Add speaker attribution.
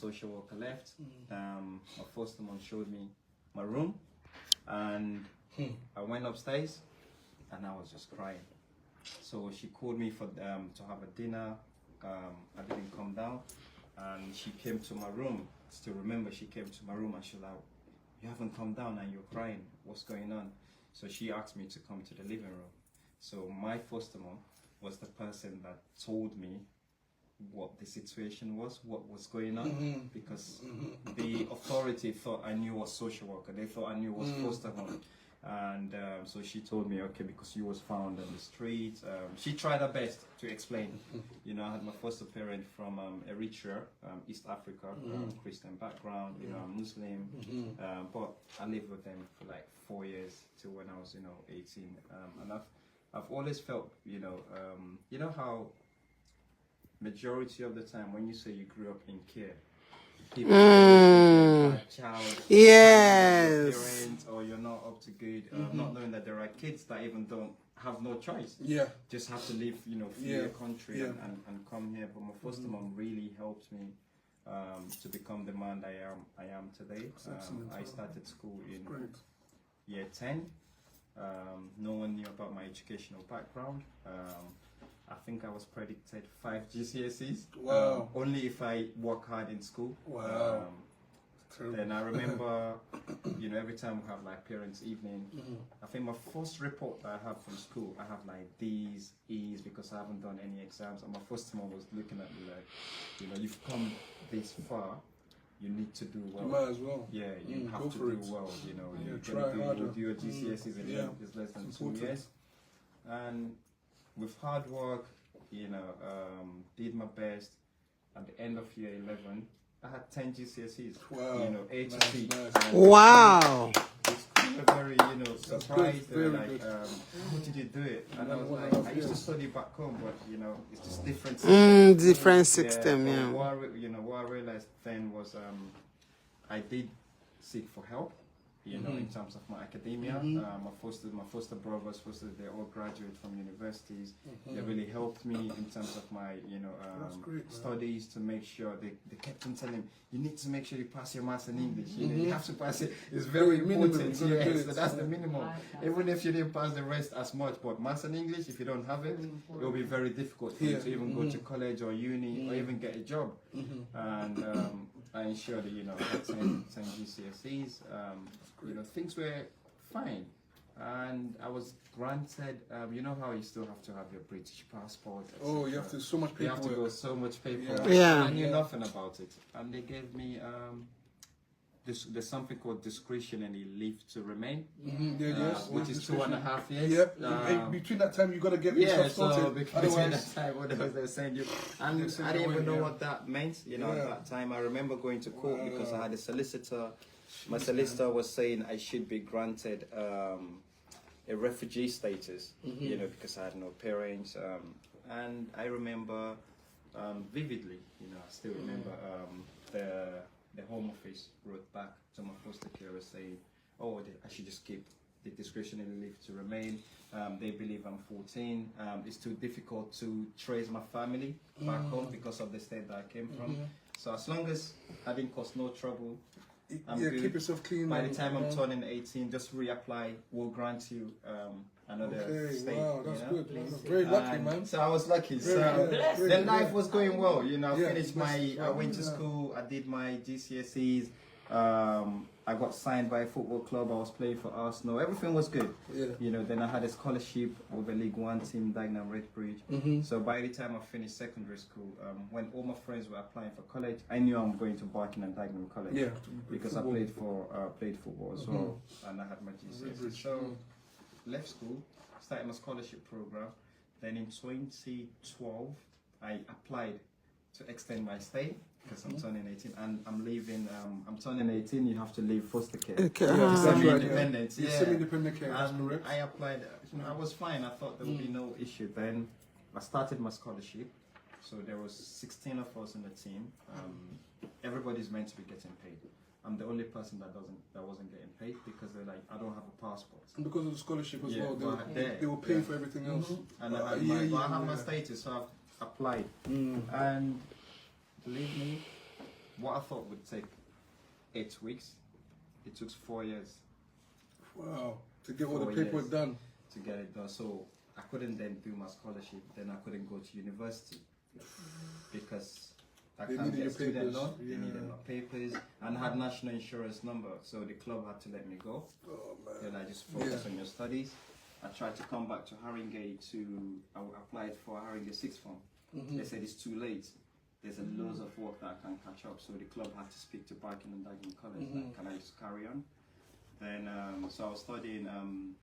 Speaker 1: social worker left, my foster mom showed me my room, and I went upstairs, and I was just crying. So she called me for to have a dinner. I didn't come down, and she came to my room. Still remember, she came to my room and she was like, "You haven't come down and you're crying. What's going on?" So she asked me to come to the living room. So my foster mom was the person that told me what the situation was, what was going on, because the authority thought I knew was social worker. They thought I knew was foster home. And so she told me, okay, because you was found on the street. She tried her best to explain. You know, I had my foster parent from Eritrea, East Africa, Christian background. You know, I'm Muslim, but I lived with them for like 4 years till when I was, 18. And I've always felt, you know how majority of the time when you say you grew up in care, people say child,
Speaker 2: yes,
Speaker 1: parents, or you're not up to good, not knowing that there are kids that even don't have no choice. Just have to leave, flee your country and come here. But my foster mom really helped me to become the man that I am today. I started school in year 10. No one knew about my educational background. I think I was predicted 5 GCSEs.
Speaker 2: Wow.
Speaker 1: Only if I work hard in school.
Speaker 2: Wow.
Speaker 1: Then I remember, every time we have like parents' evening, I think my first report that I have from school, I have like D's, E's, because I haven't done any exams. And my first mom was looking at me like, you've come this far, you need to do well.
Speaker 2: You might as well.
Speaker 1: Yeah, you have to do well. You're going to do your GCSEs in it's less than 2 years. And with hard work, did my best. At the end of year 11, I had 10 GCSEs.
Speaker 2: Wow.
Speaker 1: A to C.
Speaker 2: Nice.
Speaker 1: Wow. The school were very, surprised. They were like, how did you do it? And I was like, I used to study back home, but, it's just different system.
Speaker 2: Different system, yeah.
Speaker 1: What I realized then was I did seek for help. In terms of my academia, my foster brothers, they all graduate from universities. They really helped me in terms of my, studies, to make sure they kept on telling me, you need to make sure you pass your maths and English. You have to pass it. It's very important. So that's the minimum. Even if you didn't pass the rest as much, but maths and English, if you don't have it, it will be very difficult for you to even go to college or uni or even get a job. And I ensured that I had 10 GCSEs. Things were fine, and I was granted. You know how you still have to have your British passport.
Speaker 2: Oh, you have to so much paperwork.
Speaker 1: You have to go so much paperwork.
Speaker 2: Yeah.
Speaker 1: I knew nothing about it, and they gave me there's something called discretionary leave to remain, which is 2.5 years.
Speaker 2: Yep. Between that time, you got to get yourself sorted.
Speaker 1: So between that time, what they were saying, and I didn't even know what that meant. At that time, I remember going to court because I had a solicitor. My solicitor was saying I should be granted a refugee status, because I had no parents. And I remember vividly, I still remember the Home Office wrote back to my foster carer saying, I should just keep the discretionary leave to remain. They believe I'm 14. It's too difficult to trace my family back home because of the state that I came from. So as long as I didn't cause no trouble, I'm good.
Speaker 2: Keep yourself clean.
Speaker 1: By the time I'm turning 18, just reapply. We'll grant you another state.
Speaker 2: Wow, that's good. That's very lucky, man.
Speaker 1: So I was lucky. Then life was going well. I finished I went to school. I did my GCSEs. I got signed by a football club. I was playing for Arsenal. Everything was good. Then I had a scholarship with a League One team, Dagenham Redbridge. So by the time I finished secondary school, when all my friends were applying for college, I knew I'm going to Barking and Dagenham College. Because I played football as well, and I had my GCSE. So left school, started my scholarship program. Then in 2012, I applied to extend my stay. Because I'm turning 18 and I'm leaving. I'm turning 18. You have to leave foster care. Semi-independent.
Speaker 2: Semi-independent care. That's correct.
Speaker 1: I applied. I was fine. I thought there would be no issue. Then I started my scholarship. So there was 16 of us in the team. Everybody's meant to be getting paid. I'm the only person that wasn't getting paid because they're like, I don't have a passport.
Speaker 2: And because of the scholarship as well, they were paying for everything else.
Speaker 1: And I had my status, so I applied. And believe me, what I thought would take 8 weeks, it took 4 years.
Speaker 2: Wow. To get all the paperwork done.
Speaker 1: To get it done. So I couldn't then do my scholarship. Then I couldn't go to university because I can't get student loan. They needed my papers, and I had national insurance number. So the club had to let me go.
Speaker 2: Oh man.
Speaker 1: Then I just focused on your studies. I tried to come back to Haringey I applied for Haringey sixth form. They said it's too late. There's a loads of work that I can't catch up. So the club had to speak to Barking and Dagenham College. Like, can I just carry on? Then, so I was studying